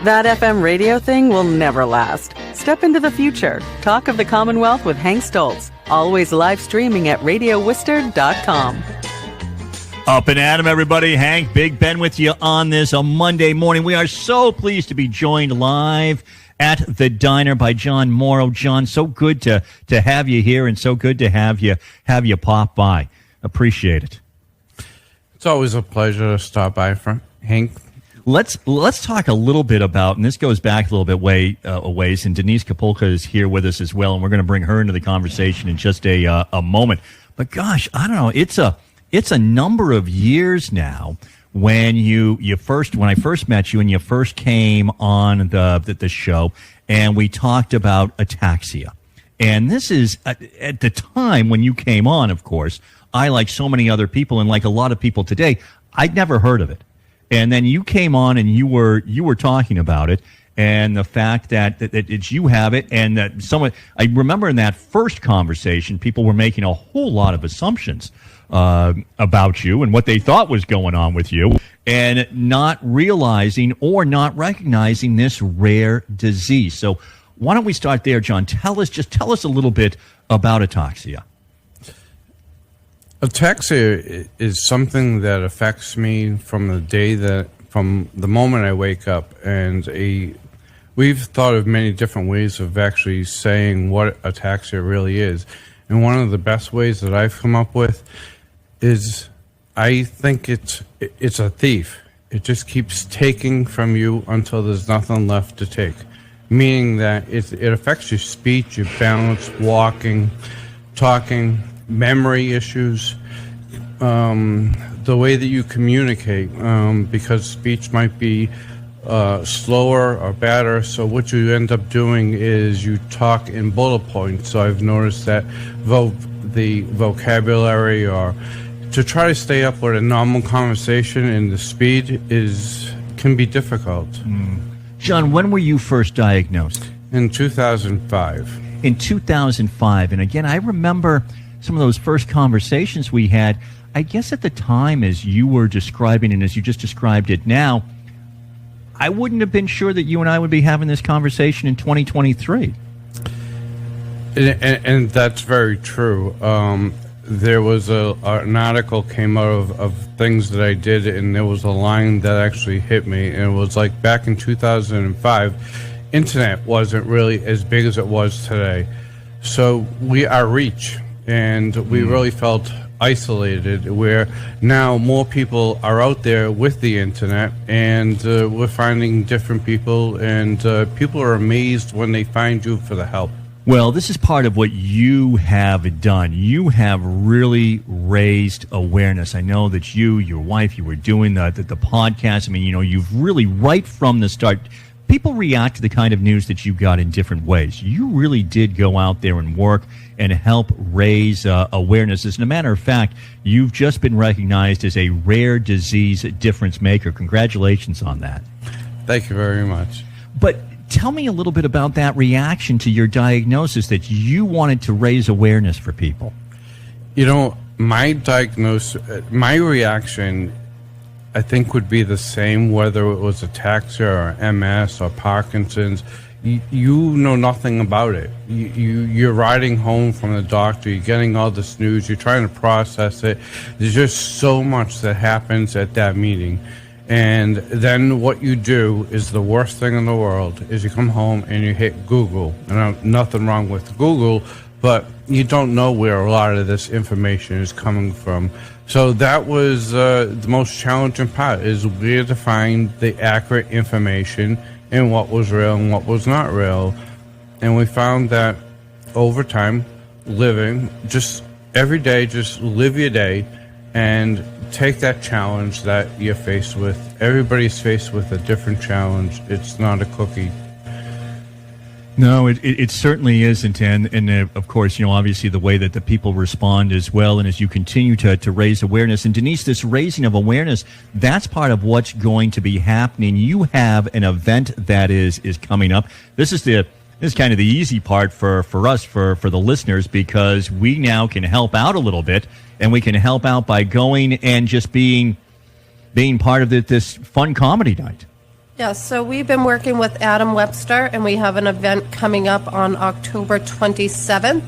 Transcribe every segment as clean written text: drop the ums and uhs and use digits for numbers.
That FM radio thing will never last. Step into the future. Talk of the Commonwealth with Hank Stoltz. Always live streaming at radioworcester.com. Up and at 'em, everybody. Hank, Big Ben with you on this a Monday morning. We are so pleased to be joined live at the diner by John Morrow. John, so good to have you here, and so good to have you pop by. Appreciate it. It's always a pleasure to stop by, Hank. Let's talk a little bit about, and this goes back a little bit ways, and Denise Kapulka is here with us as well, and we're going to bring her into the conversation in just a moment. But gosh, I don't know, it's a number of years now when when I first met you and you first came on the show, and we talked about ataxia. And this is at the time when you came on, of course, I, like so many other people and like a lot of people today, I'd never heard of it. And then you came on and you were talking about it, and the fact that it's you have it, and that I remember in that first conversation, people were making a whole lot of assumptions about you and what they thought was going on with you, and not realizing or not recognizing this rare disease. So why don't we start there, John? Tell us a little bit about ataxia. Ataxia is something that affects me from the moment I wake up, and we've thought of many different ways of actually saying what ataxia really is. And one of the best ways that I've come up with is, I think it's a thief. It just keeps taking from you until there's nothing left to take. Meaning that it affects your speech, your balance, walking, talking, memory issues, the way that you communicate, because speech might be slower or better. So what you end up doing is you talk in bullet points. So I've noticed that the vocabulary, or to try to stay up with a normal conversation, and the speed can be difficult. John, when were you first diagnosed? In 2005. In 2005. And again, I remember some of those first conversations we had. I guess at the time, as you were describing and as you just described it now, I wouldn't have been sure that you and I would be having this conversation in 2023. And that's very true. There was an article came out of things that I did, and there was a line that actually hit me, and it was like, back in 2005, internet wasn't really as big as it was today. So our reach, and we really felt isolated, where now more people are out there with the internet, and we're finding different people, and people are amazed when they find you for the help. Well, this is part of what you have done. You have really raised awareness. I know that your wife, you were doing the podcast. I mean, you've really, right from the start, people react to the kind of news that you got in different ways. You really did go out there and work and help raise awareness. As a matter of fact, you've just been recognized as a rare disease difference maker. Congratulations on that. Thank you very much. But tell me a little bit about that reaction to your diagnosis, that you wanted to raise awareness for people. My my reaction, I think, would be the same whether it was ataxia or MS or Parkinson's. You know nothing about it. You're riding home from the doctor, you're getting all this news, you're trying to process it. There's just so much that happens at that meeting. And then what you do is the worst thing in the world, is you come home and you hit Google. And nothing wrong with Google, but you don't know where a lot of this information is coming from. So that was the most challenging part, is where to find the accurate information and what was real and what was not real. And we found that over time, living just every day, just live your day and take that challenge that you're faced with. Everybody's faced with a different challenge. It's not a cookie. No, it certainly isn't. And of course, obviously the way that the people respond as well. And as you continue to raise awareness. And Denise, this raising of awareness, that's part of what's going to be happening. You have an event that is coming up. This is kind of the easy part for us, for the listeners, because we now can help out a little bit, and we can help out by going and just being part of this fun comedy night. Yes, so we've been working with Adam Webster, and we have an event coming up on October 27th.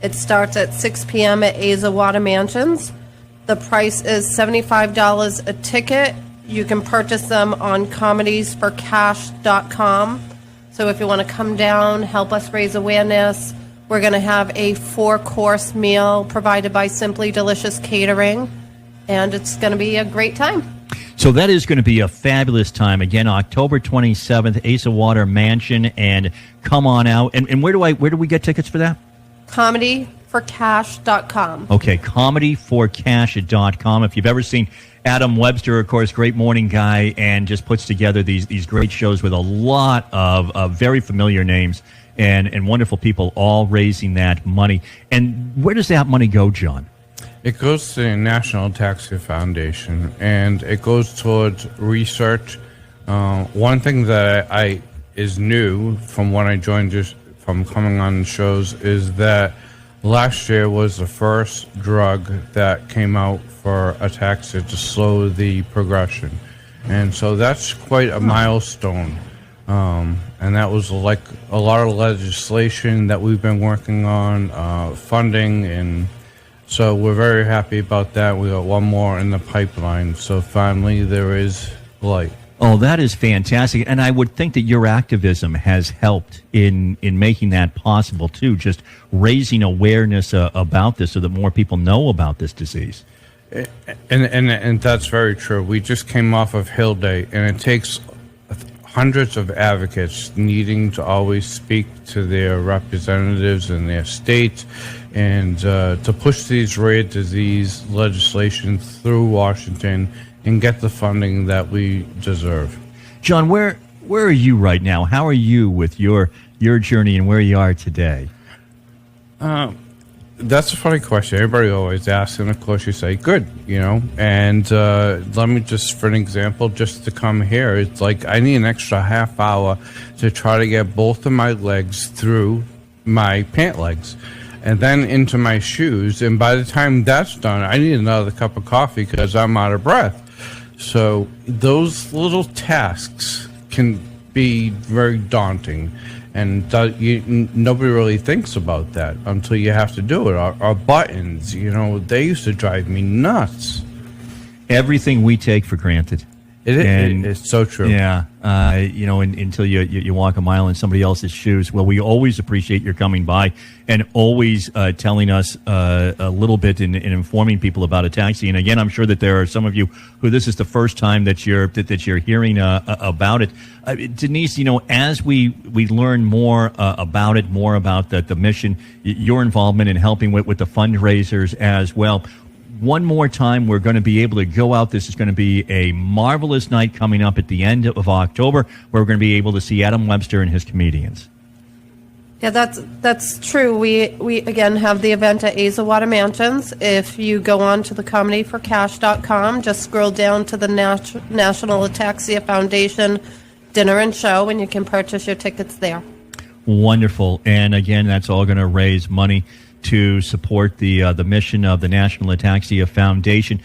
It starts at 6 p.m. at IAAD Mansions. The price is $75 a ticket. You can purchase them on comediesforcash.com. So if you want to come down, help us raise awareness, we're going to have a 4-course meal provided by Simply Delicious Catering, and it's going to be a great time. So that is going to be a fabulous time. Again, October 27th, IAAD Mansion, and come on out. And where do we get tickets for that? Comedyforcash.com. Okay, comedyforcash.com. If you've ever seen Adam Webster, of course, great morning guy, and just puts together these great shows with a lot of very familiar names and wonderful people all raising that money. And where does that money go, John? It goes to the National Ataxia Foundation, and it goes towards research. One thing that I is new from when I joined, just from coming on shows, is that last year was the first drug that came out for ataxia to slow the progression, and so that's quite a milestone. And that was like a lot of legislation that we've been working on, funding, and so we're very happy about that. We got one more in the pipeline, so finally there is light. Oh, that is fantastic. And I would think that your activism has helped in making that possible, too, just raising awareness about this so that more people know about this disease. And that's very true. We just came off of Hill Day, and it takes hundreds of advocates needing to always speak to their representatives in their states and to push these rare disease legislation through Washington and get the funding that we deserve. John, where are you right now? How are you with your journey and where you are today? That's a funny question. Everybody always asks, and of course you say, good, And let me just, for an example, just to come here, it's like I need an extra half hour to try to get both of my legs through my pant legs and then into my shoes. And by the time that's done, I need another cup of coffee because I'm out of breath. So those little tasks can be very daunting. And nobody really thinks about that until you have to do it. Our buttons, they used to drive me nuts. Everything we take for granted. It's so true. Yeah. Until you walk a mile in somebody else's shoes. Well, we always appreciate your coming by and always telling us a little bit in informing people about ataxia. And again, I'm sure that there are some of you who this is the first time that you're hearing about it. Denise, as we learn more about it, more about the mission, your involvement in helping with the fundraisers as well. One more time, we're going to be able to go out. This is going to be a marvelous night coming up at the end of October, where we're going to be able to see Adam Webster and his comedians. Yeah, that's true. We again have the event at IAAD Mansions. If you go on to the comedyforcash.com, just scroll down to the National Ataxia Foundation dinner and show, and you can purchase your tickets there. Wonderful. And again, that's all going to raise money to support the mission of the National Ataxia Foundation.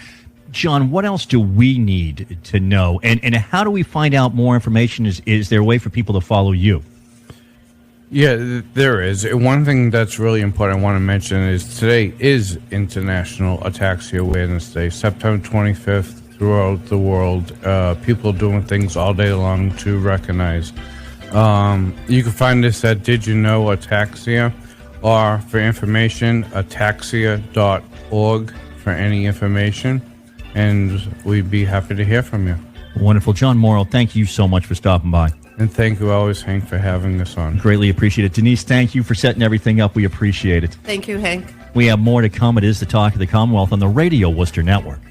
John, what else do we need to know? And how do we find out more information? Is there a way for people to follow you? Yeah, there is. One thing that's really important I want to mention is today is International Ataxia Awareness Day, September 25th throughout the world. People doing things all day long to recognize. You can find this at Did You Know Ataxia? Or for information, ataxia.org for any information. And we'd be happy to hear from you. Wonderful. John Morrow, thank you so much for stopping by. And thank you always, Hank, for having us on. Greatly appreciate it. Denise, thank you for setting everything up. We appreciate it. Thank you, Hank. We have more to come. It is the Talk of the Commonwealth on the Radio Worcester Network.